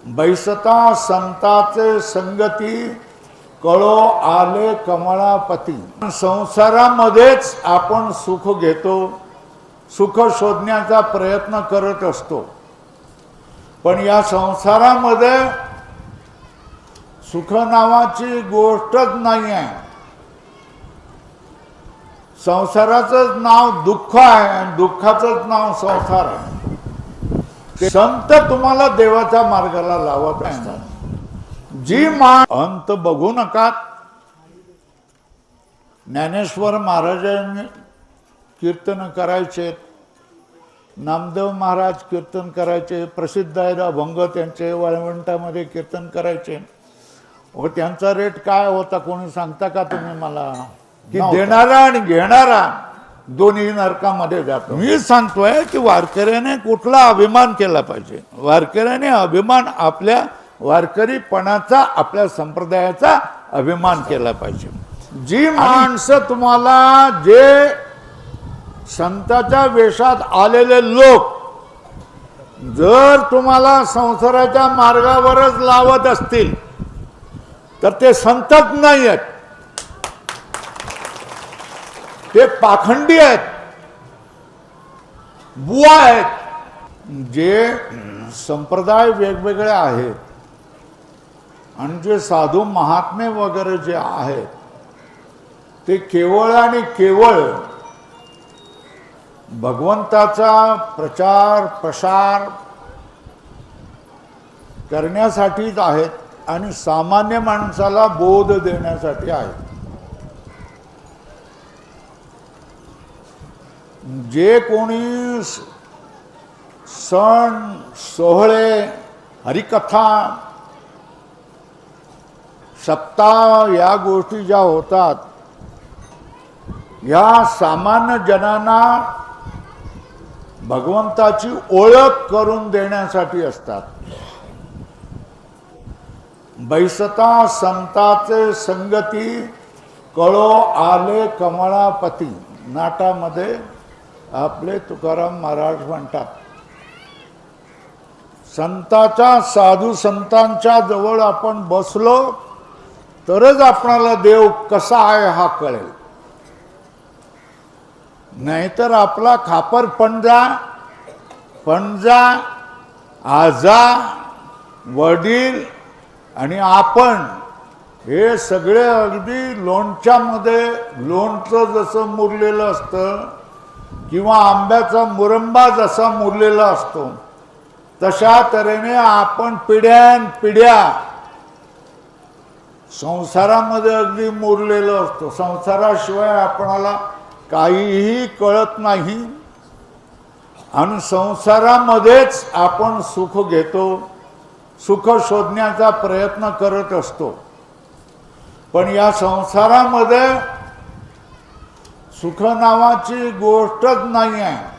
बैसता संताचे संगती कळो आले कमळापती। संसारामध्येच आपण सुख घेतो, सुख शोधण्याचा प्रयत्न करत असतो, पण या संसारामध्ये सुख नावाची गोष्टच नाही आहे। संसाराचं नाव दुःख आहे आणि दुःखाचं नाव संसार आहे। संत तुम्हाला देवाच्या मार्गाला लावत असतात। जी मान अंत बघू नका। ज्ञानेश्वर महाराजांनी कीर्तन करायचे, नामदेव महाराज कीर्तन करायचे, प्रसिद्ध आहे अभंग त्यांचे वाळवंटामध्ये कीर्तन करायचे। व त्यांचा रेट काय होता कोणी सांगता का तुम्ही मला? की देणारा आणि घेणारा दोन्ही नरकामध्ये जातो। मी सांगतोय की वारकऱ्याने कुठला अभिमान केला पाहिजे? वारकऱ्याने अभिमान आपल्या वारकरीपणाचा, आपल्या संप्रदायाचा अभिमान केला पाहिजे। जी माणसं तुम्हाला, जे संताच्या वेशात आलेले लोक जर तुम्हाला संसाराच्या मार्गावरच लावत असतील तर ते संतच नाही आहेत, ते पाखंडी आहेत, बुवा आहेत। जे संप्रदाय वेगवेगळे आहेत आणि जे साधू महात्मे वगैरे जे आहेत ते केवळ आणि केवळ भगवंताचा प्रचार प्रसार करण्यासाठीच आहेत आणि सामान्य माणसाला बोध देण्यासाठी आहेत। जे कोणी सण सोहळे, हरिकथा, सप्ताह या गोष्टी ज्या होतात, या सामान्य जनांना भगवंताची ओळख करून देण्यासाठी असतात। बैसता संताचे संगती कळो आले कमळापती नाटामध्ये आपले तुकाराम महाराज म्हणतात, संताच्या साधू संतांच्या जवळ आपण बसलो तरच आपणाला देव कसा आहे हा कळेल। नाहीतर आपला खापर पंजा आजा वडील आणि आपण हे सगळे अगदी लोणच्यामध्ये लोणचं जसं मुरलेलं असतं किंवा आंब्याचा मुरंबा जसा मुरलेला असतो, तशा तऱ्हेने आपण पिढ्या संसारामध्ये अगदी मुरलेलं असतो। संसाराशिवाय आपणाला काहीही कळत नाही आणि संसारामध्येच आपण सुख घेतो, सुख शोधण्याचा प्रयत्न करत असतो, पण या संसारामध्ये सुख नावाची गोष्टच नाही आहे।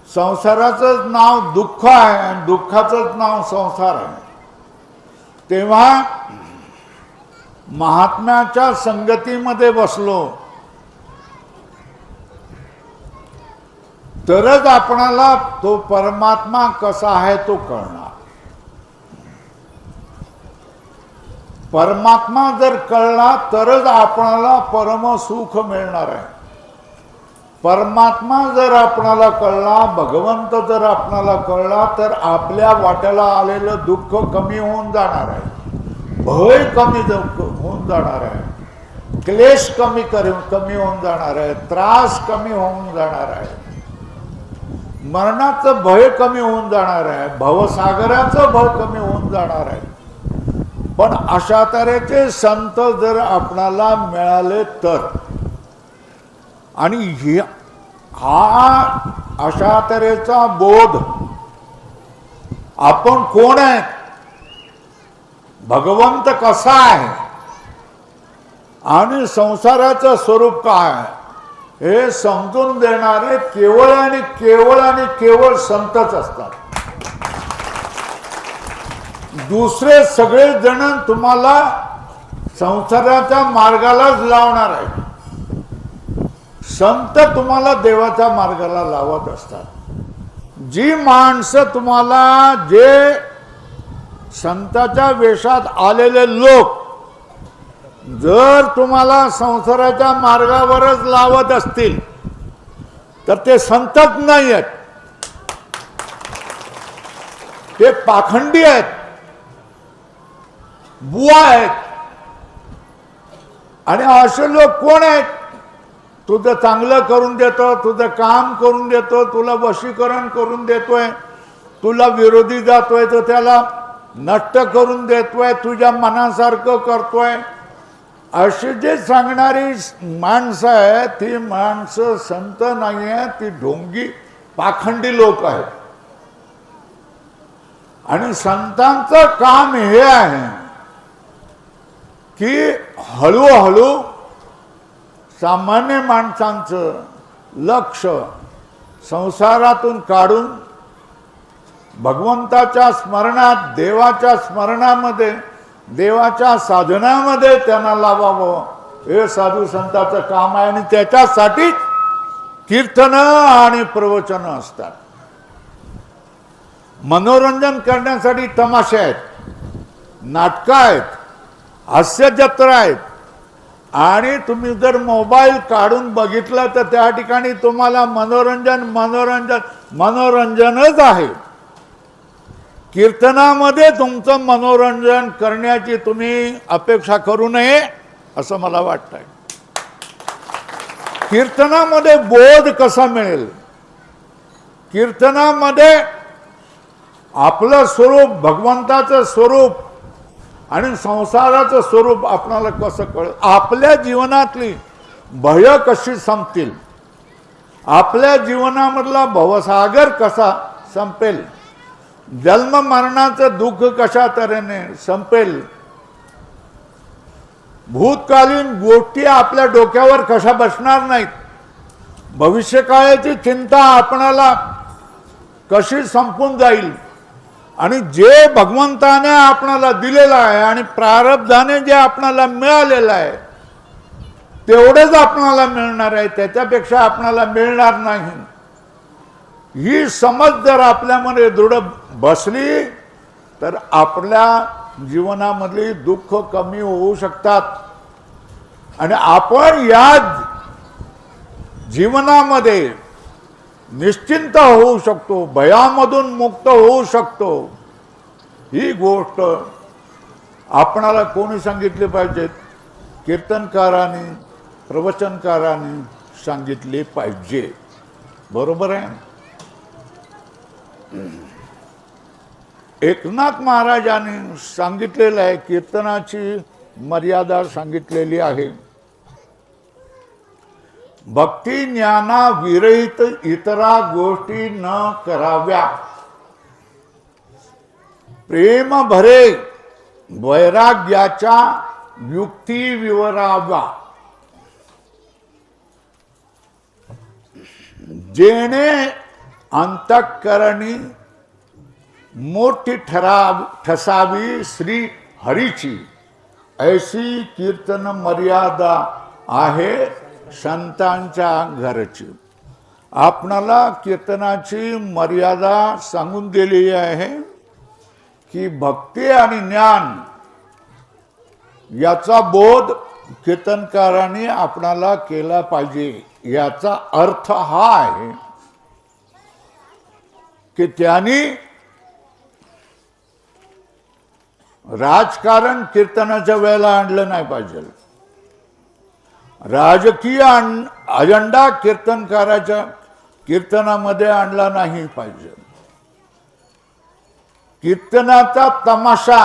संसाराचं नाव दुःख आहे आणि दुःखाचं नाव संसार आहे। तेव्हा महात्म्याच्या संगतीमध्ये बसलो तरच आपणाला तो परमात्मा कसा आहे तो कळणार। परमात्मा जर कळला तरच आपणाला परम सुख मिळणार आहे। परमात्मा जर आपणाला कळला, भगवंत जर आपणाला कळला तर आपल्या वाट्याला आलेलं दुःख कमी होऊन जाणार आहे, भय कमी होऊन जाणार आहे, क्लेश कमी होऊन जाणार आहे, त्रास कमी होऊन जाणार आहे, मरणाचं भय कमी होऊन जाणार आहे, भवसागराचं भय कमी होऊन जाणार आहे। पण अशा तऱ्हेचे संत जर आपणाला मिळाले तर, आणि हा अशा तऱ्हेचा बोध आपण कोण आहे, भगवंत कसा आहे आणि संसाराचं स्वरूप काय आहे हे समजून देणारे केवळ आणि केवळ संतच असतात। दुसरे सगळे जण तुम्हाला संसाराच्या मार्गालाच लावणार आहे। संत तुम्हाला देवाच्या मार्गाला लावत असतात। जी माणसं तुम्हाला जे संताच्या वेशात आलेले लोक जर तुम्हाला संसाराच्या मार्गावरच लावत असतील तर ते संतच नाही आहेत, ते पाखंडी आहेत, बुवा आहेत. आणि असे लोक कोण आहेत? तुझं चांगलं करून देतो, तुझं काम करून देतो, तुला वशीकरण करून देतोय, तुला विरोधी जातोय तो त्याला नष्ट करून देतोय, तुझ्या मनासारखं करतोय. अशी जे सांगणारी माणसं आहे ती माणसं संत नाही आहे, ती ढोंगी पाखंडी लोक आहेत. आणि संतांचं काम हे आहे की हळूहळू सामान्य माणसांचं लक्ष संसारातून काढून भगवंताच्या स्मरणात, देवाच्या स्मरणामध्ये, देवाच्या साधनामध्ये त्यांना लावावं, हे साधू संतांचं काम आहे. आणि त्याच्यासाठीच कीर्तनं आणि प्रवचनं असतात. मनोरंजन करण्यासाठी तमाशे आहेत, नाटकं आहेत, हास्यजत्रा आहेत. आणि तुम्ही जर मोबाईल काढून बघितलं तर त्या ठिकाणी तुम्हाला मनोरंजन मनोरंजन मनोरंजनच आहे. कीर्तनामध्ये तुमचं मनोरंजन करण्याची तुम्ही अपेक्षा करू नये असं मला वाटतंय. कीर्तनामध्ये बोध कसा मिळेल, कीर्तनामध्ये आपलं स्वरूप, भगवंताचं स्वरूप आणि संसाराचं स्वरूप आपणाला कसं कळेल, आपल्या जीवनातली भय कशी संपतील, आपल्या जीवनामधला भवसागर कसा संपेल, जन्म मरणाचं दुःख कशा तऱ्हेने संपेल, भूतकालीन गोष्टी आपल्या डोक्यावर कशा बसणार नाहीत, भविष्यकाळाची चिंता आपणाला कशी संपून जाईल. आणि जे भगवंताने आपणाला दिलेलं आहे आणि प्रारब्धाने जे आपणाला मिळालेलं आहे तेवढेच आपणाला मिळणार आहे, त्याच्यापेक्षा आपणाला मिळणार नाही. ही समज जर आपल्यामध्ये दृढ बसली तर आपल्या जीवनामधली दुःख कमी होऊ शकतात. आणि आपण या जीवनामध्ये निश्चिंत होऊ शकतो, भयामधून मुक्त होऊ शकतो. ही गोष्ट आपणाला कोणी सांगितली पाहिजे? कीर्तनकारांनी, प्रवचनकारांनी सांगितले पाहिजे. बरोबर आहे. एकनाथ महाराजांनी सांगितलेलं आहे, कीर्तनाची मर्यादा सांगितलेली आहे. भक्ती ज्ञाना विरहित इतरा गोष्टी न कराव्या, प्रेम भरे वैराग्याच्या युक्ती विवराव्या, जेणे अंतःकरणी मोठी ठसावी श्री हरीची, ऐशी कीर्तन मर्यादा आहे संतांच्या घरची. आपणाला कीर्तनाची मर्यादा सांगून दिलेली आहे की भक्ती आणि ज्ञान याचा बोध कीर्तनकारांनी आपणाला केला पाहिजे. याचा अर्थ हा आहे की त्यांनी राजकारण कीर्तनाच्या वेळेला आणलं नाही पाहिजे, राजकीय अजेंडा कीर्तनकाराच्या कीर्तनामध्ये आणला नाही पाहिजे. कीर्तनाचा तमाशा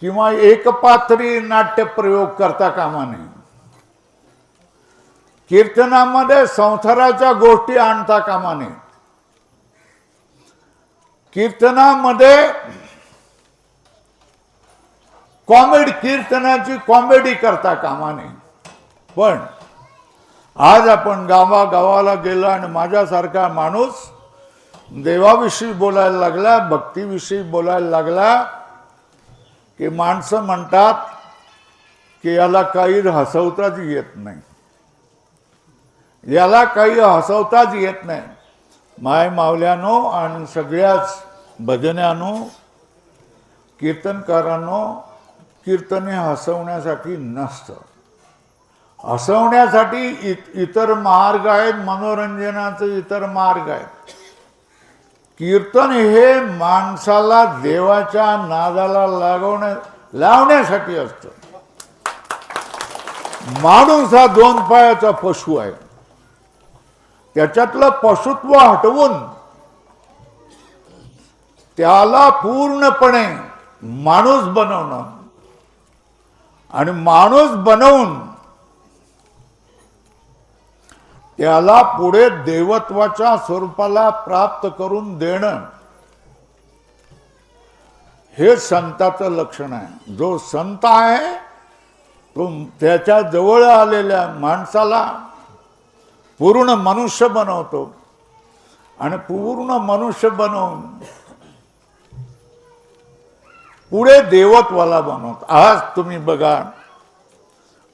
किंवा एकपात्री नाट्य प्रयोग करता कामा नये. कीर्तनामध्ये संसाराच्या गोष्टी आणता कामा नये. कीर्तनामध्ये कीर्तनाची कॉमेडी करता कामा नये. पण आज आपण गावागावाला गेलो आणि माझ्यासारखा माणूस देवाविषयी बोलायला लागला, भक्तीविषयी बोलायला लागला की माणसं म्हणतात की याला काही हसवताच येत नाही, याला काही हसवताच येत नाही. माय मावल्यानो आणि सगळ्याच भजन्यानो, कीर्तनकारांनो, कीर्तने हसवण्यासाठी नसतं. हसवण्यासाठी इतर मार्ग आहेत, मनोरंजनाचे इतर मार्ग आहेत. कीर्तन हे माणसाला देवाच्या नादाला लावण्यासाठी असतं. माणूस हा 2 पायाचा पशु आहे. त्याच्यातलं पशुत्व हटवून त्याला पूर्णपणे माणूस बनवणं आणि माणूस बनवून त्याला पुढे देवत्वाच्या स्वरूपाला प्राप्त करून देणं, हे संताचं लक्षण आहे. जो संत आहे तो त्याच्या जवळ आलेल्या माणसाला पूर्ण मनुष्य बनवतो आणि पूर्ण मनुष्य बनवून पुढे देवत्वाला बनवतो. आज तुम्ही बघा,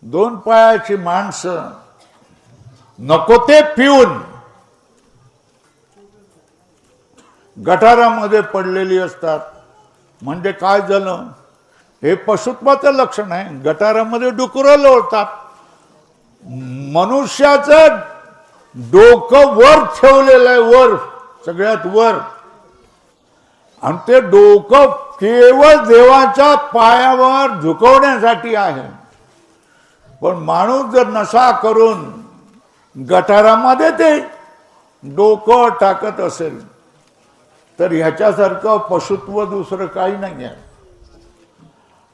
2 पायाची माणसं नको ते पिऊन गटारामध्ये पडलेली असतात. म्हणजे काय झालं? हे पशुत्वाचं लक्षण आहे. गटारामध्ये डुकरं लोळतात. मनुष्याचं डोकं वर ठेवलेलं आहे, वर, सगळ्यात वर, आणि ते डोकं केवळ देवाच्या पायावर झुकवण्यासाठी आहे. पण माणूस जर नशा करून गटारामध्ये ते डोकं टाकत असेल तर ह्याच्यासारखं पशुत्व दुसरं काही नाही आहे.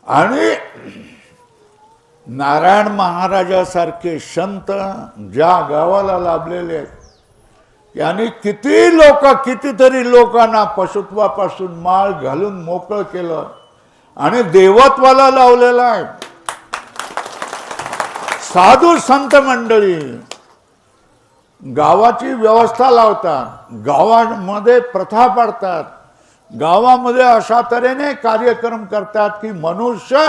आणि नारायण महाराजासारखे संत ज्या गावाला लाभलेले आहेत, यांनी कितीतरी लोकांना पशुत्वापासून माळ घालून मोकळं केलं आणि देवत्वाला लावलेलं आहे. साधू संत मंडळी गावाची व्यवस्था लावतात, गावामध्ये प्रथा पाडतात, गावामध्ये अशा तऱ्हेने कार्यक्रम करतात की मनुष्य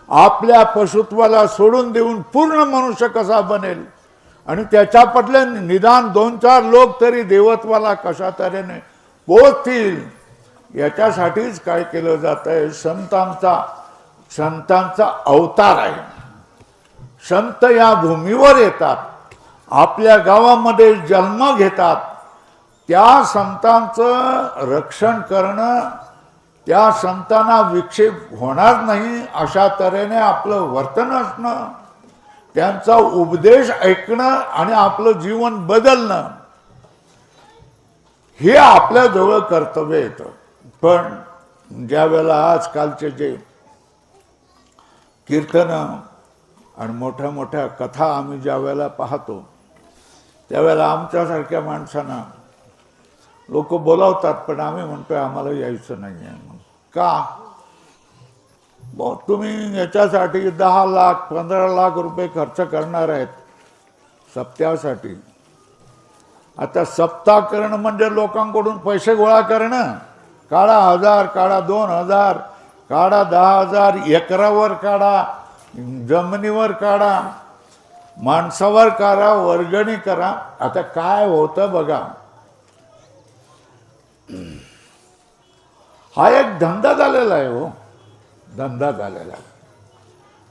आपल्या पशुत्वाला सोडून देऊन पूर्ण मनुष्य कसा बनेल आणि त्याच्या पटले निदान 2-4 लोक तरी देवत्वाला कशा तऱ्हेने पोहोचतील, याच्यासाठीच काय केलं जात आहे. संतांचा अवतार आहे. संत या भूमीवर येतात, आपल्या गावामध्ये जन्म घेतात. त्या संतांचं रक्षण करणं, त्या संतांना विक्षेप होणार नाही अशा तऱ्हेने आपलं वर्तन असणं, त्यांचा उपदेश ऐकणं आणि आपलं जीवन बदलणं, हे आपल्याजवळ कर्तव्य येतं. पण ज्या वेळेला आजकालचे जे कीर्तनं आणि मोठ्या मोठ्या कथा आम्ही ज्या वेळेला पाहतो, त्यावेळेला आमच्यासारख्या माणसांना लोक बोलावतात, पण आम्ही म्हणतोय आम्हाला यायचं नाही आहे. का? मग तुम्ही याच्यासाठी 10 लाख 15 लाख रुपये खर्च करणार आहेत सप्त्यासाठी. आता सप्ताह करणं म्हणजे लोकांकडून पैसे गोळा करणं. काढा 1000, काढा 2000, काढा 10,000, एकरावर काढा, जमिनीवर काढा, माणसावर करा, वर्गणी करा. आता काय होतं बघा, हा एक धंदा झालेला आहे. हो, धंदा झालेला आहे.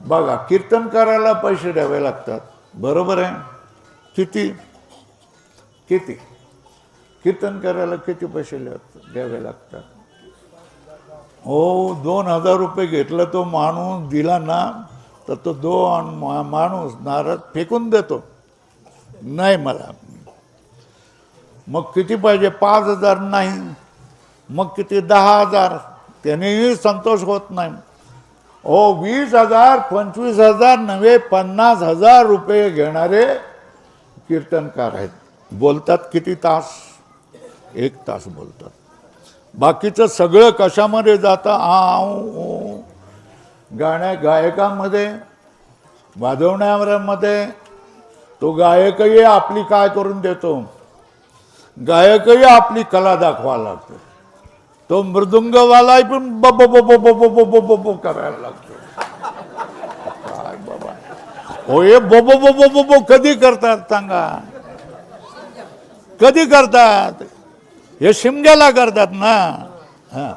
बघा, कीर्तन करायला पैसे द्यावे लागतात, बरोबर आहे. किती कीर्तन करायला किती पैसे द्यावे लागतात? हो, 2000 रुपये घेतलं तो माणूस, दिला ना तर तो 2 माणूस नारळ फेकून देतो, नाही मला. मग किती पाहिजे? 5000 नाही, मग किती? 10,000. त्यानेही संतोष होत नाही. हो, 20,000 25,000 नव्हे 50,000 रुपये घेणारे कीर्तनकार आहेत. बोलतात किती तास? 1 तास बोलतात. बाकीचं सगळं कशामध्ये जातं? गायकामध्ये, वाजवण्यामध्ये. तो गायकही आपली काय करून देतो, गायकही आपली कला दाखवायला लागतो. तो मृदुंगवाला पण बो करायला लागतो. काय बाबा, होय, बो कधी करतात सांगा? कधी करतात? हे शिमग्याला करतात ना. हा,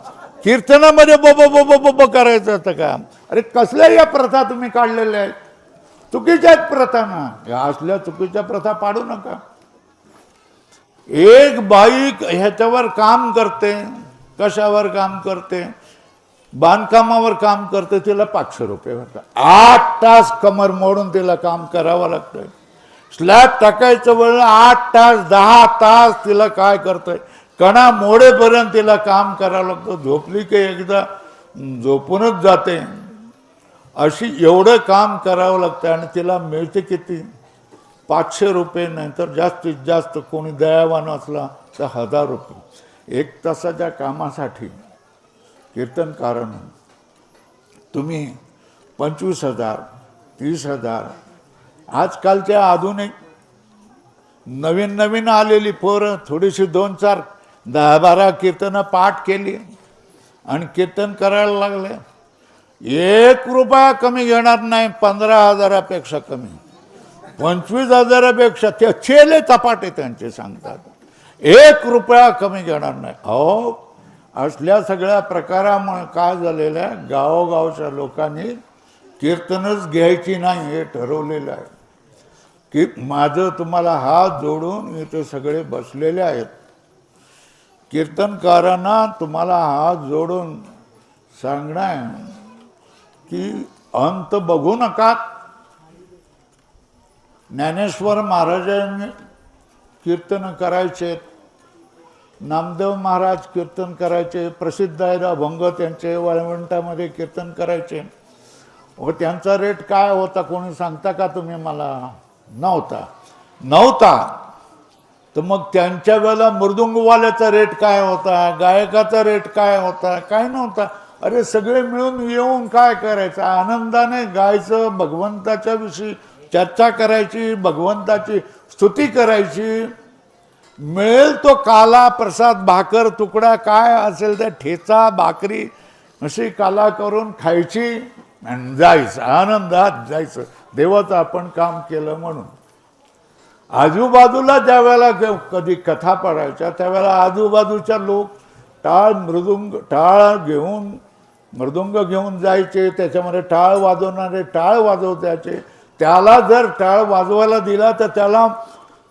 कीर्तनामध्ये बोबो बोबो बोबो करायचं असतं का? अरे कसल्या या प्रथा तुम्ही काढलेल्या आहेत, चुकीच्या आहेत प्रथा ना. या असल्या चुकीच्या प्रथा पाडू नका. एक बाई ह्याच्यावर काम करते, कशावर काम करते, बांधकामावर काम करते, तिला 500 रुपये होतात. 8 तास कमर मोडून तिला काम करावं लागतंय. स्लॅब टाकायचं वेळ 8 तास 10 तास तिला काय करतोय, कणा मोडेपर्यंत तिला काम करावं लागतं. झोपली की एकदा झोपूनच जाते. अशी एवढं काम करावं लागतं आणि तिला मिळते किती? 500 रुपये, नाही तर जास्तीत जास्त कोणी दयावान असला तर 1000 रुपये. 1 तासाच्या कामासाठी कीर्तनकारांना तुम्ही 25,000 30,000. आजकालच्या आधुनिक नवीन नवीन आलेली पोरं थोडीशी 2-4 10-12 कीर्तनं पाठ केली आणि कीर्तन करायला लागले. 1 रुपया कमी घेणार नाही. 15,000पेक्षा कमी, 25,000पेक्षा ते चेले चपाटे त्यांचे सांगतात. 1 रुपया कमी घेणार नाही. अहो, असल्या सगळ्या प्रकारामुळे काय झालेलं आहे, गावोगावच्या लोकांनी कीर्तनच घ्यायची नाही हे ठरवलेलं आहे. की माझं तुम्हाला हात जोडून इथे सगळे बसलेले आहेत, कीर्तनकारांना तुम्हाला हात जोडून सांगणं आहे की अंत बघू नका. ज्ञानेश्वर महाराजांनी कीर्तन करायचे, नामदेव महाराज कीर्तन करायचे, प्रसिद्ध आहे अभंग त्यांचे वाळवंटामध्ये कीर्तन करायचे. व त्यांचा रेट काय होता कोणी सांगता का तुम्ही मला? नव्हता. तर मग त्यांच्या वेळेला मृदुंगवाल्याचा रेट काय होता, गायकाचा रेट काय होता? काय नव्हता. अरे सगळे मिळून येऊन काय करायचं, आनंदाने गायचं, भगवंताच्या विषयी चर्चा करायची, भगवंताची स्तुती करायची. मिळेल तो काला प्रसाद, भाकर तुकडा काय असेल त्या ठेचा भाकरी अशी काला करून खायची आणि जायचं, आनंदात जायचं. देवाचं आपण काम केलं म्हणून. आजूबाजूला ज्या वेळेला कधी कथा पडायच्या त्यावेळेला आजूबाजूच्या लोक मृदुंग घेऊन जायचे, त्याच्यामध्ये टाळ वाजवणारे टाळ वाजवतायचे. त्याला जर टाळ वाजवायला दिला तर त्याला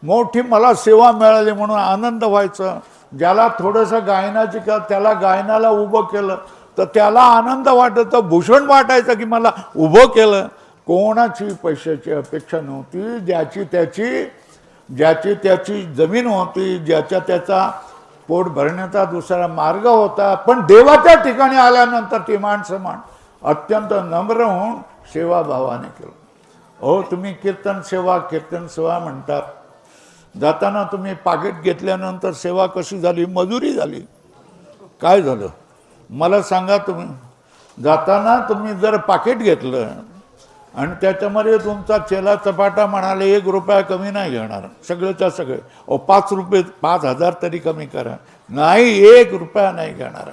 मोठी मला सेवा मिळाली म्हणून आनंद व्हायचा. ज्याला थोडंसं गायनाची त्याला गायनाला उभं केलं तर त्याला आनंद वाटायचा, भूषण वाटायचं की मला उभं केलं. कोणाची पैशाची अपेक्षा नव्हती. ज्याची त्याची जमीन होती, ज्याच्या त्याचा पोट भरण्याचा दुसरा मार्ग होता. पण देवाच्या ठिकाणी आल्यानंतर ती माणसं अत्यंत नम्र होऊन सेवाभावाने केलं. हो, तुम्ही कीर्तन सेवा म्हणतात. जाताना तुम्ही पाकिट घेतल्यानंतर सेवा कशी झाली? मजुरी झाली. काय झालं मला सांगा. तुम्ही जाताना तुम्ही जर पाकिट घेतलं आणि त्याच्यामध्ये तुमचा चेला चपाटा म्हणाले 1 रुपया कमी नाही घेणार, सगळेच्या सगळे. 5 रुपये 5,000 तरी कमी करा, नाही 1 रुपया नाही घेणार.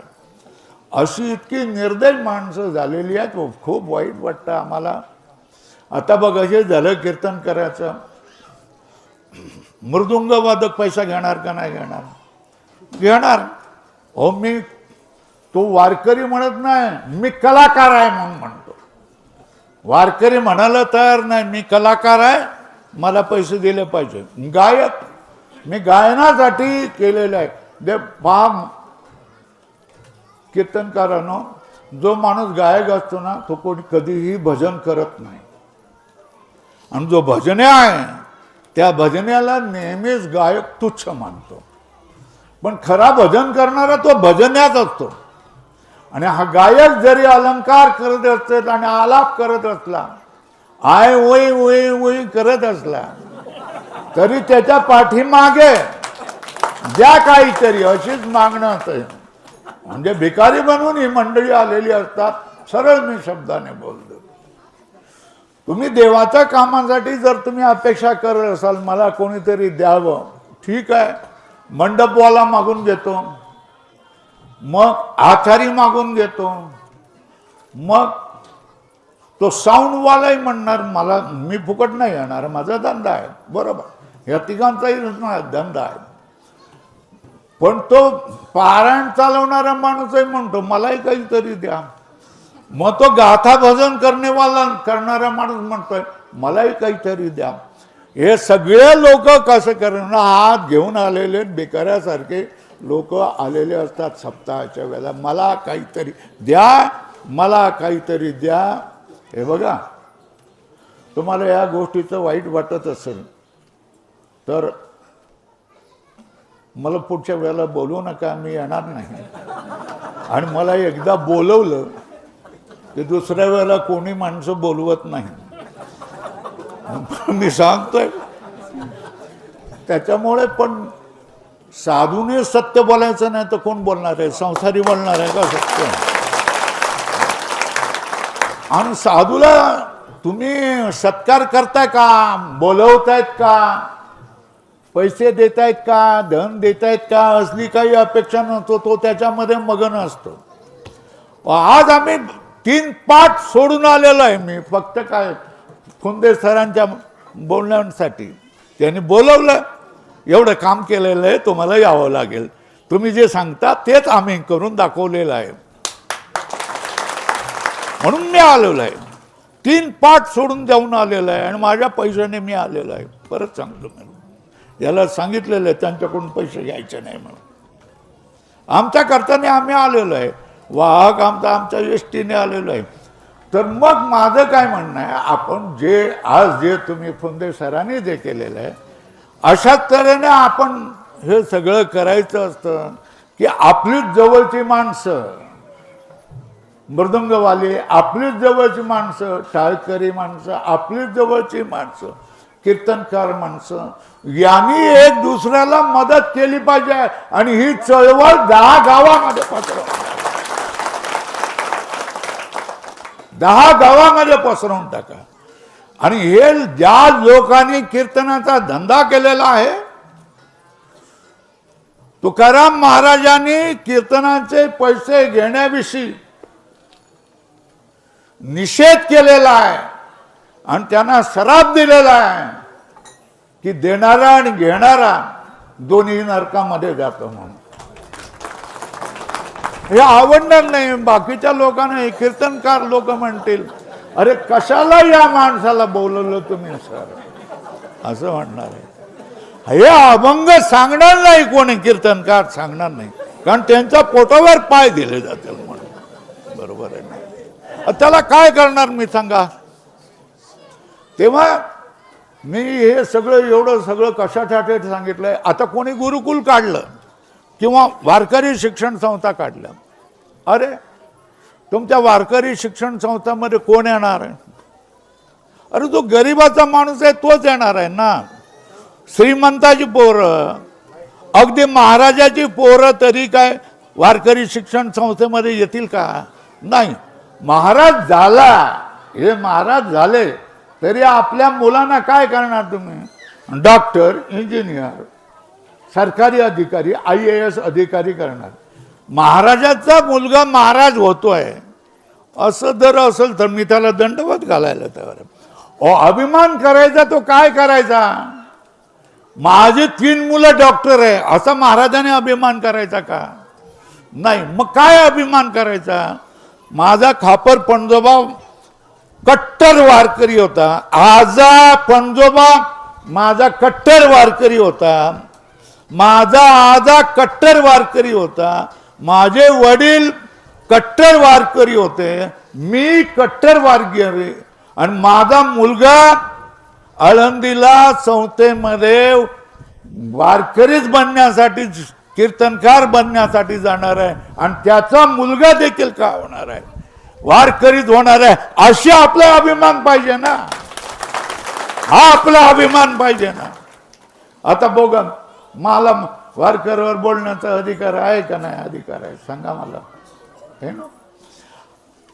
अशी इतकी निर्दय माणसं झालेली आहेत. खूप वाईट वाटतं आम्हाला. आता बघा हे झालं कीर्तन करायचं. मृदुंगवादक पैसा घेणार का नाही घेणार? घेणार. हो, मी तो वारकरी म्हणत नाही, मी कलाकार आहे म्हणून म्हणतो. वारकरी म्हणायला तयार नाही, मी कलाकार आहे, मला पैसे दिले पाहिजे. गायक मी गायनासाठी केलेलं आहे. दे फाम कीर्तनकारांनो, जो माणूस गायक असतो ना तो कोणी कधीही भजन करत नाही. आणि जो भजने आहे त्या भजन्याला नेहमीच गायक तुच्छ मानतो. पण खरा भजन करणारा तो भजन्याच असतो. आणि हा गायक जरी अलंकार करत असत आणि आलाप करत असला, आय ओई ओई ओई करत असला, तरी त्याच्या पाठीमागे ज्या काहीतरी अशीच मागणं असते. म्हणजे भिकारी बनवून ही मंडळी आलेली असतात. सरळ मी शब्दाने बोलतो. तुम्ही देवाच्या कामासाठी जर तुम्ही अपेक्षा करत असाल मला कोणीतरी द्यावं, ठीक आहे, मंडपवाला मागून घेतो, मग आचारी मागून घेतो, मग तो साऊंडवालाही म्हणणार मला मी फुकट नाही येणार, माझा धंदा आहे. बरोबर, या तिघांचाही धंदा आहे. पण तो पारायण चालवणारा माणूसही म्हणतो मलाही काहीतरी द्या. मग तो गाथा भजन करणारा माणूस म्हणतोय मलाही काहीतरी द्या. हे सगळे लोक कसं करणार, हात घेऊन आलेले बेकाऱ्यासारखे लोक आलेले असतात सप्ताहाच्या वेळेला, मला काहीतरी द्या, मला काहीतरी द्या. हे बघा, तुम्हाला या गोष्टीचं वाईट वाटत असेल तर मला पुढच्या वेळेला बोलवू नका, मी येणार नाही. आणि मला एकदा बोलवलं की दुसऱ्या वेळेला कोणी माणसं बोलवत नाही, मी सांगतोय. त्याच्यामुळे पण साधूने सत्य बोलायचं नाही तर कोण बोलणार आहे, संसारी बोलणार आहे का सत्य? आणि साधूला तुम्ही सत्कार करताय का, बोलवतायत का, पैसे देतायत का, धन देतायत का, असली काही अपेक्षा नसतो, तो त्याच्यामध्ये मगन असतो. आज आम्ही 3 पाठ सोडून आलेलो आहे मी, फक्त काय फुंदे सरांच्या बोलण्यासाठी. त्यांनी बोलवलं, एवढं काम केलेलं आहे, तुम्हाला यावं लागेल, तुम्ही जे सांगता तेच आम्ही करून दाखवलेलं आहे, म्हणून मी आलेलो आहे. 3 पाठ सोडून जाऊन आलेलं आहे आणि माझ्या पैशाने मी आलेलो आहे. परत सांगतो मी, याला सांगितलेलं आहे त्यांच्याकडून पैसे घ्यायचे नाही म्हणून. आमच्या करताने आम्ही आलेलो आहे, वाहक आमच्या एसटीने आलेलो आहे. तर मग माझं काय म्हणणं आहे, आपण जे तुम्ही फुंदे सरांनी जे केलेलं आहे, अशाच तऱ्हेने आपण हे सगळं करायचं असतं की आपलीच जवळची माणसं, मृदंगवाले आपलीच जवळची माणसं, टाळकरी माणसं आपलीच जवळची माणसं, कीर्तनकार माणसं, यांनी एक दुसऱ्याला मदत केली पाहिजे. आणि ही चळवळ 10 गावामध्ये पसरवून टाका. आणि हे ज्या लोकांनी कीर्तनाचा धंदा केलेला आहे, तुकाराम महाराजांनी कीर्तनाचे पैसे घेण्याविषयी निषेध केलेला आहे आणि त्यांना श्राप दिलेला आहे की देणारा आणि घेणारा दोन्ही नरकामध्ये जातो म्हणून. हे आवडणार नाही बाकीच्या लोकांना. कीर्तनकार लोक म्हणतील, अरे कशाला या माणसाला बोलवलं तुम्ही सर, असं म्हणणार आहे. हे अभंग सांगणार नाही कोणी, कीर्तनकार सांगणार नाही, कारण त्यांच्या पोटावर पाय दिले जातील म्हणून. बरोबर आहे ना? त्याला काय करणार मी सांगा. तेव्हा मी हे सगळं एवढं सगळं कशासाठी सांगितलंय. आता कोणी गुरुकुल काढलं किंवा वारकरी शिक्षण संस्था काढल्या, अरे तुमच्या वारकरी शिक्षण संस्थांमध्ये कोण येणार आहे? अरे जो गरिबाचा माणूस आहे तोच येणार आहे ना. श्रीमंताची पोरं, अगदी महाराजाची पोरं तरी काय वारकरी शिक्षण संस्थेमध्ये येतील का? नाही. महाराज झाला, हे महाराज झाले तरी आपल्या मुलांना काय करणार तुम्ही? डॉक्टर, इंजिनियर, सरकारी अधिकारी, IAS अधिकारी करणार. महाराजाचा मुलगा महाराज होतोय असं जर असेल तर मी त्याला दंडवत घालायला तयार आहे. अभिमान करायचा तो काय करायचा? माझी 3 मुलं डॉक्टर आहे असा महाराजाने अभिमान करायचा का? नाही. मग काय अभिमान करायचा? माझा खापर पणजोबा कट्टर वारकरी होता, आजा पणजोबा माझा कट्टर वारकरी होता, माझा आजा कट्टर वारकरी होता, माझे वडील कट्टर वारकरी होते, मी कट्टर वारकरी, आणि माझा मुलगा आळंदीला संस्थेमध्ये वारकरीच बनण्यासाठी, कीर्तनकार बनण्यासाठी जाणार आहे आणि त्याचा मुलगा देखील का होणार आहे, वारकरीच होणार आहे. अशी आपला अभिमान पाहिजे ना, हा आपला अभिमान पाहिजे ना. आता बघा, मला वारकऱ्यावर बोलण्याचा अधिकार आहे का नाही? अधिकार आहे, सांगा मला. हे ना,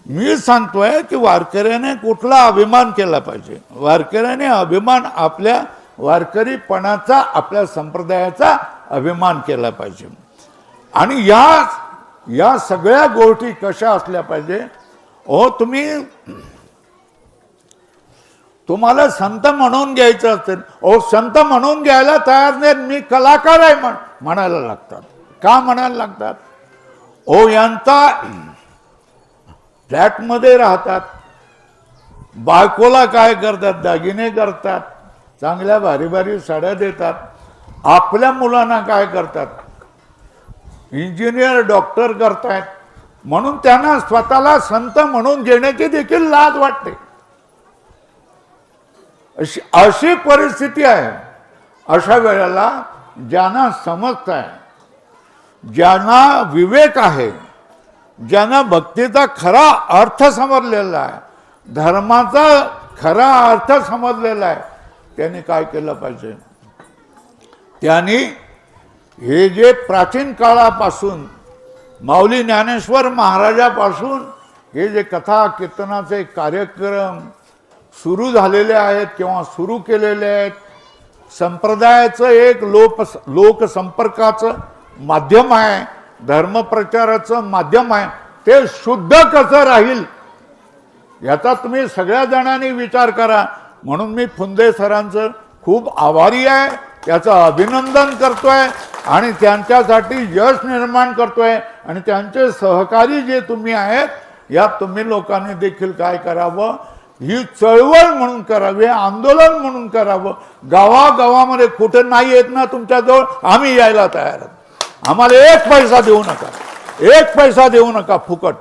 मी सांगतोय की वारकऱ्याने कुठला अभिमान केला पाहिजे. वारकऱ्याने अभिमान आपल्या वारकरीपणाचा, आपल्या संप्रदायाचा अभिमान केला पाहिजे. आणि या सगळ्या गोष्टी कशा असल्या पाहिजे? तुम्हाला संत म्हणून घ्यायचं असेल, संत म्हणून घ्यायला तयार नाही, मी कलाकार आहे म्हणायला लागतात. का म्हणायला लागतात? ओ यांचा फ्लॅटमध्ये राहतात, बायकोला काय करतात? दागिने करतात, चांगल्या भारी भारी साड्या देतात. आपल्या मुलांना काय करतात? इंजिनियर डॉक्टर करतायत. म्हणून त्यांना स्वतःला संत म्हणून घेण्याची देखील लाज वाटते. अशी परिस्थिती आहे. अशा वेळेला ज्यांना समजत आहे, ज्यांना विवेक आहे, ज्यांना भक्तीचा खरा अर्थ समजलेला आहे, धर्माचा खरा अर्थ समजलेला आहे, त्यांनी काय केलं पाहिजे? त्यांनी हे जे प्राचीन काळापासून माऊली ज्ञानेश्वर महाराजापासून हे जे कथा कीर्तनाचे कार्यक्रम सुरू झालेले आहेत किंवा सुरू केलेले आहेत, संप्रदायाचं एक लोकसंपर्काचं माध्यम आहे, धर्मप्रचाराचं माध्यम आहे, ते शुद्ध कसं राहील याचा तुम्ही सगळ्या जणांनी विचार करा. म्हणून मी फुंदे सरांचं खूप आभारी आहे, त्याचं अभिनंदन करतोय आणि त्यांच्यासाठी यश निर्माण करतोय. आणि त्यांचे सहकारी जे तुम्ही आहेत, यात तुम्ही लोकांनी देखील काय करावं? ही चळवळ म्हणून करावी, आंदोलन म्हणून करावं. गावागावामध्ये कुठं नाही येत ना तुमच्याजवळ, आम्ही यायला तयार आहोत. आम्हाला एक पैसा देऊ नका, एक पैसा देऊ नका फुकट.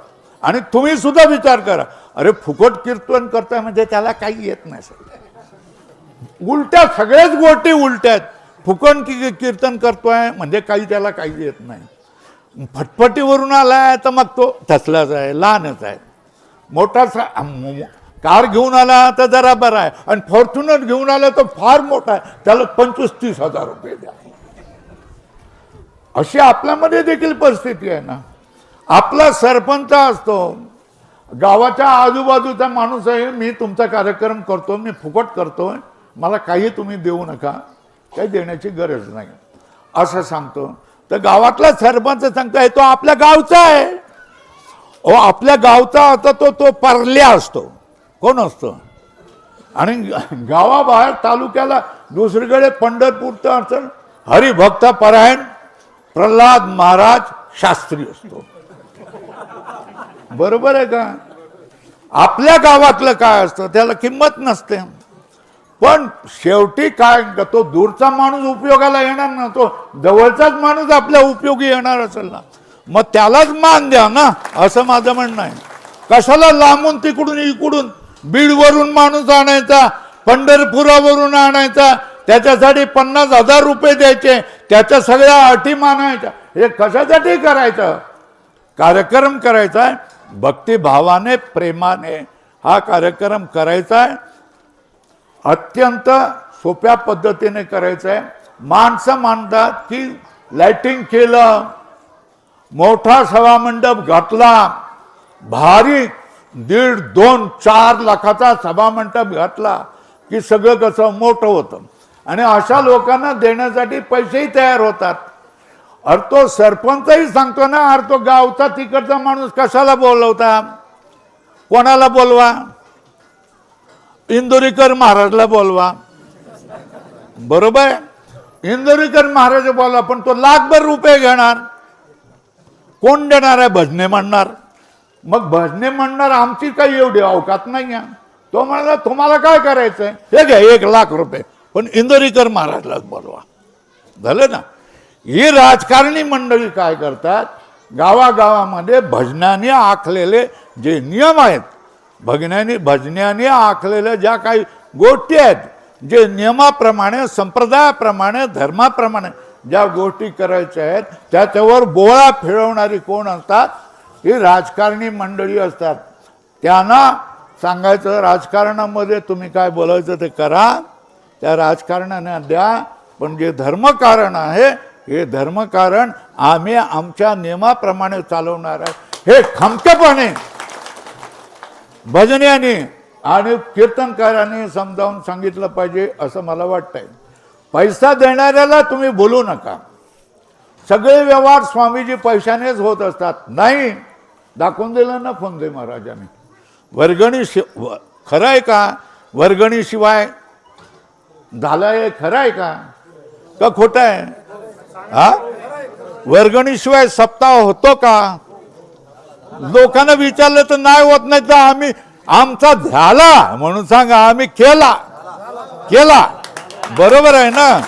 आणि तुम्ही सुद्धा विचार करा, अरे फुकट कीर्तन करताय म्हणजे त्याला काही येत नाही. उलट्या सगळ्याच गोष्टी उलट्या आहेत. फुकट कीर्तन करतोय म्हणजे त्याला काही येत नाही. फटफटीवरून आलाय तर मग तो तसलाच आहे, लहानच आहे. मोठा कार घेऊन आला तर जरा बरा आहे, आणि फॉर्च्युनर घेऊन आला तर फार मोठा आहे, त्याला 25-30 हजार रुपये द्या. अशी आपल्यामध्ये देखील परिस्थिती आहे ना. आपला सरपंच असतो, गावाच्या आजूबाजूचा माणूस आहे, मी तुमचा कार्यक्रम करतो, मी फुकट करतोय, मला काही तुम्ही देऊ नका, काही देण्याची गरज नाही असं सांगतो. तर गावातला सरपंच सांगतो, तो आपल्या गावचा आहे. आपल्या गावचा आता तो परल्या असतो. कोण असतो? आणि गावाबाहेर तालुक्याला दुसरीकडे पंढरपूरचा असेल हरिभक्त परायण प्रल्हाद महाराज शास्त्री असतो. बरोबर आहे का? आपल्या गावातलं काय असतं त्याला किंमत नसते. पण शेवटी काय, तो दूरचा माणूस उपयोगाला येणार ना, तो जवळचाच माणूस आपल्या उपयोगी येणार असेल ना, मग त्यालाच मान द्या ना, असं माझं म्हणणं आहे. कशाला लांबून तिकडून इकडून बीडवरून माणूस आणायचा, पंढरपुरावरून आणायचा, त्याच्यासाठी 50,000 रुपये द्यायचे, त्याच्या सगळ्या अटी मानायच्या. हे कशासाठी करायचं? कार्यक्रम करायचा आहे, भक्तिभावाने प्रेमाने हा कार्यक्रम करायचा आहे. अत्यंत सोप्या पद्धतीने करायचं आहे. माणसं मानतात की लाइटिंग केलं, मोठा सभामंडप घातला, भारी 1.5, 2, 4 लाखाचा सभामंडप घातला की सगळं कसं मोठं होतं. आणि अशा लोकांना देण्यासाठी पैसेही तयार होतात. अरे तो सरपंचही सांगतो ना, अरे तो गावचा तिकडचा माणूस कशाला बोलवता? कोणाला बोलवा? इंदोरीकर महाराजला बोलवा. बरोबर, इंदोरीकर महाराज बोलवा, पण तो लाखभर रुपये घेणार. कोण देणार आहे? भजने म्हणणार. मग भजने म्हणणार आमची काही एवढी अवकात नाही आहे. तो म्हणाला तुम्हाला काय करायचंय, हे घ्या 1 लाख रुपये, पण इंदोरीकर महाराजलाच बोलवा. झालं ना. ही राजकारणी मंडळी काय करतात, गावागावामध्ये भजनाने आखलेले जे नियम आहेत, भजनाने आखलेल्या ज्या काही गोष्टी आहेत, जे नियमाप्रमाणे, संप्रदायाप्रमाणे, धर्माप्रमाणे ज्या गोष्टी करायच्या आहेत, त्याच्यावर बोळा फिरवणारी कोण असतात? ही राजकारणी मंडळी असतात. त्यांना सांगायचं राजकारणामध्ये तुम्ही काय बोलायचं ते करा, त्या राजकारणाने द्या, पण जे धर्मकारण आहे हे धर्मकारण आम्ही आमच्या नियमाप्रमाणे चालवणार आहे, हे खमकेपणे भजन्याने आणि कीर्तनकारांनी समजावून सांगितलं पाहिजे असं मला वाटतंय. पैसा देणाऱ्याला तुम्ही बोलू नका. सगळे व्यवहार स्वामीजी पैशानेच होत असतात. नाही, दाखवून दिलं ना फुंदे महाराजांनी. वर्गणी खरं आहे का? वर्गणीशिवाय झालं हे खरं आहे का खोटं आहे? हा, वर्गणीशिवाय सप्ताह होतो का? लोकांना विचारलं तर नाही होत, नाही तर आम्ही आमचा झाला म्हणून सांगा, आम्ही केला. बरोबर आहे ना?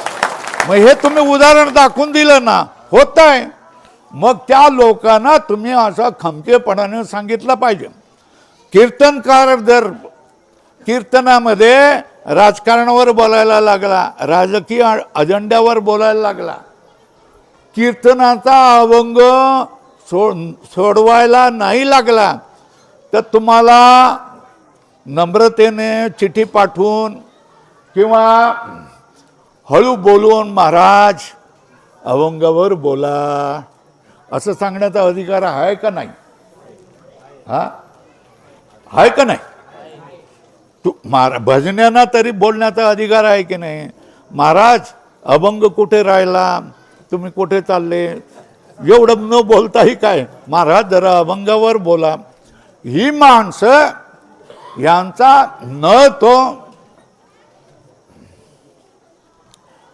मग हे तुम्ही उदाहरण दाखवून दिलं ना, होत आहे. मग त्या लोकांना तुम्ही असं खमकेपणाने सांगितलं पाहिजे. कीर्तनकार जर कीर्तनामध्ये राजकारणावर बोलायला लागला, राजकीय अजेंड्यावर बोलायला लागला, कीर्तनाचा अभंग सोडवायला नाही लागला, तर तुम्हाला नम्रतेने चिठी पाठवून किंवा हळू बोलून महाराज अभंगावर बोला असं सांगण्याचा अधिकार आहे का नाही? आहे का नाही? भजन्यांना तरी बोलण्याचा अधिकार आहे की नाही? महाराज अभंग कुठे राहिला, तुम्ही कुठे चालले, एवढं न बोलताही काय, महाराज जरा अभंगावर बोला. ही माणसं यांचा न तो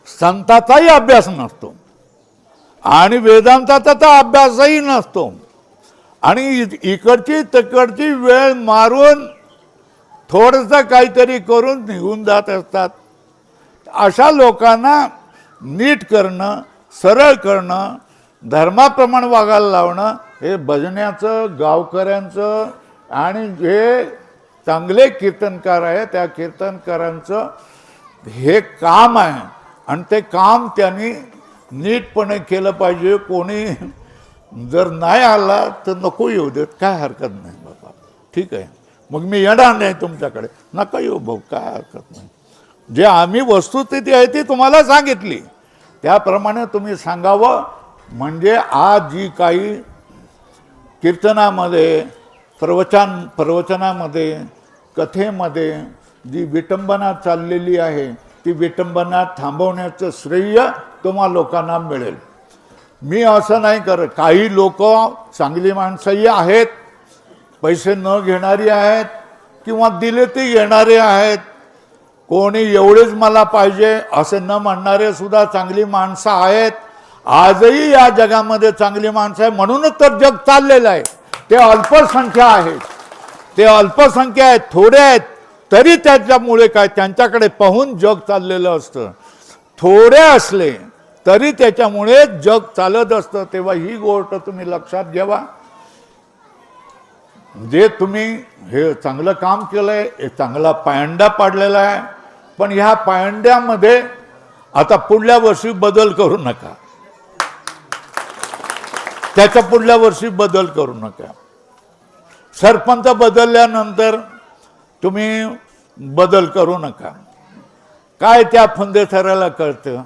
संताचाही अभ्यास नसतो आणि वेदांताचा तर अभ्यासही नसतो आणि इकडची तिकडची वेळ मारून थोडंसं काहीतरी करून निघून जात असतात. अशा लोकांना नीट करणं, सरळ करणं, धर्माप्रमाणे वागायला लावणं हे भजन्याचं, गावकऱ्यांचं आणि जे चांगले कीर्तनकार आहे त्या कीर्तनकारांचं हे काम आहे. आणि ते काम त्यांनी नीटपणे केलं पाहिजे. कोणी जर नाही आला तर नको येऊ देत, काय हरकत नाही बाबा, ठीक आहे, मग मी येणार नाही तुमच्याकडे, नका येऊ भाऊ, काय हरकत नाही. जे आम्ही वस्तुस्थिती आहे ती तुम्हाला सांगितली त्याप्रमाणे तुम्ही सांगावं. म्हणजे आज जी काही कीर्तनामध्ये प्रवचनामध्ये कथेमध्ये जी विटंबना चाललेली आहे ती विटंबना थांबवण्याचं श्रेय तुम्हा लोकांना मिळेल. मी असं नाही करत. काही लोक चांगली माणसंही आहेत, पैसे न घेणारी आहेत किंवा दिले ते येणारे आहेत. कोणी एवढेच मला पाहिजे असे न म्हणणारे सुद्धा चांगली माणसं आहेत. आजही या जगामध्ये चांगली माणसं आहे, म्हणूनच तर जग चाललेलं आहे. ते अल्पसंख्या आहेत, ते अल्पसंख्या आहेत, थोडे आहेत, तरी त्याच्यामुळे काय त्यांच्याकडे पाहून जग चाललेलं असतं. थोडे असले तरी त्याच्यामुळे जग चालत असतं. तेव्हा ही गोष्ट तुम्ही लक्षात घ्यावा. जे तुम्ही हे चांगलं काम केलंय, हे चांगला पायंडा पाडलेला आहे, पण ह्या पायंड्यामध्ये आता पुढल्या वर्षी बदल करू नका, त्याच्या पुढल्या वर्षी बदल करू नका. सरपंच बदलल्यानंतर तुम्ही बदल करू नका. काय त्या फंदेसराला कळतं,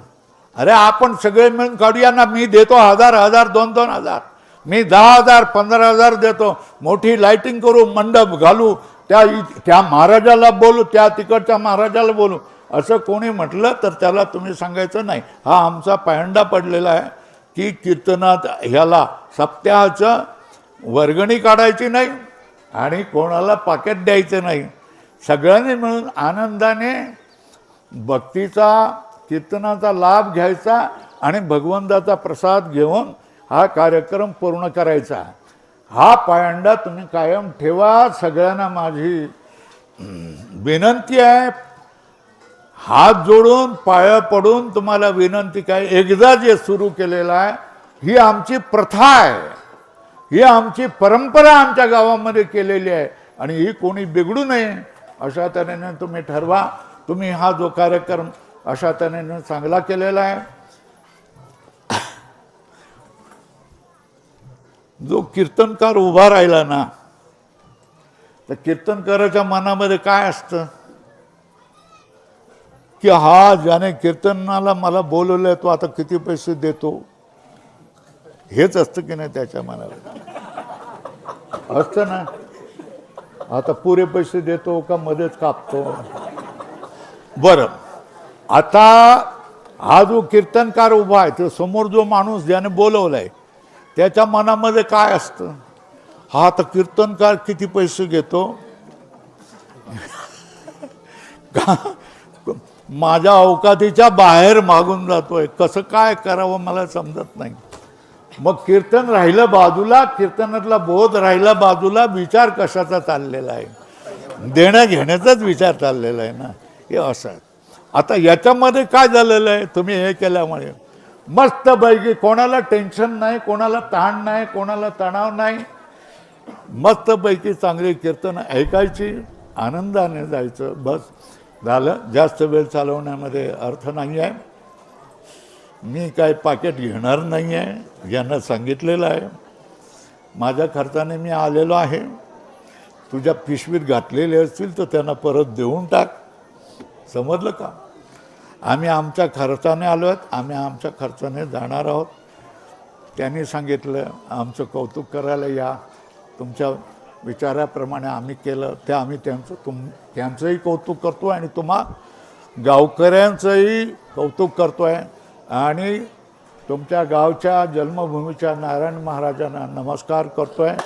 अरे आपण सगळे मिळून काढूया ना, मी देतो 1000 2,000 मी 10,000 15,000 देतो, मोठी लाइटिंग करू, मंडप घालू, त्या महाराजाला बोलू, त्या तिकडच्या महाराजाला बोलू. असं कोणी म्हटलं तर त्याला तुम्ही सांगायचं नाही, हा आमचा पायंडा पडलेला आहे की कीर्तनात ह्याला सप्ताहाचं वर्गणी काढायची नाही आणि कोणाला पाकिट द्यायचं नाही. सगळ्यांनी मिळून आनंदाने भक्तीचा कीर्तनाचा लाभ घ्यायचा आणि भगवंताचा प्रसाद घेऊन हा कार्यक्रम पूर्ण करायचा. हा पायंडा तुम्ही कायम ठेवा. सगळ्यांना माझी विनंती आहे, हात जोडून पाया पडून तुम्हाला विनंती काय, एकदा जे सुरू केलेलं आहे ही आमची प्रथा आहे, ही आमची परंपरा आमच्या गावामध्ये केलेली आहे आणि ही कोणी बिघडू नये अशा तऱ्हेने तुम्ही ठरवा. तुम्ही हा जो कार्यक्रम अशा तऱ्हेने चांगला केलेला आहे. जो कीर्तनकार उभा राहिला ना, तर कीर्तनकाराच्या मनामध्ये काय असतं की हा ज्याने कीर्तनाला मला बोलवलंय तो आता किती पैसे देतो, हेच असतं की नाही त्याच्या मनाला, असतं ना. आता पुरे पैसे देतो का मध्येच कापतो. बरं, आता हा जो कीर्तनकार उभा आहे तो समोर जो माणूस ज्याने बोलवलाय त्याच्या मनामध्ये काय असतं, हा आता कीर्तनकार किती पैसे घेतो, माझ्या अवकातीच्या बाहेर मागून जातोय, कसं काय करावं मला समजत नाही. मग कीर्तन राहिलं बाजूला, कीर्तनातला बोध राहिला बाजूला, विचार कशाचा चाललेला आहे, देण्या घेण्याचाच विचार चाललेला आहे ना, हे असं आहे. आता याच्यामध्ये काय झालेलं आहे, तुम्ही हे केल्यामुळे मस्तपैकी कोणाला टेन्शन नाही, कोणाला ताण नाही, कोणाला तणाव नाही, मस्तपैकी चांगली कीर्तन ऐकायची, आनंदाने जायचं, बस झालं. जास्त वेळ चालवण्यामध्ये अर्थ नाही आहे. मी काय पाकिट घेणार नाही आहे, यांना सांगितलेलं आहे. माझ्या खर्चाने मी आलेलो आहे. तुझ्या पिशवीत घातलेले असतील तर त्यांना परत देऊन टाक. समजलं का? आम्ही आमच्या खर्चाने आलो आहेत, आम्ही आमच्या खर्चाने जाणार आहोत. त्यांनी सांगितलं आमचं कौतुक करायला या, तुमच्या विचाराप्रमाणे आम्ही केलं ते आम्ही त्यांचंही कौतुक करतो आणि तुम्हा गावकऱ्यांचंही कौतुक करतो आहे आणि तुमच्या गावच्या जन्मभूमीच्या नारायण महाराजांना नमस्कार करतो आहे.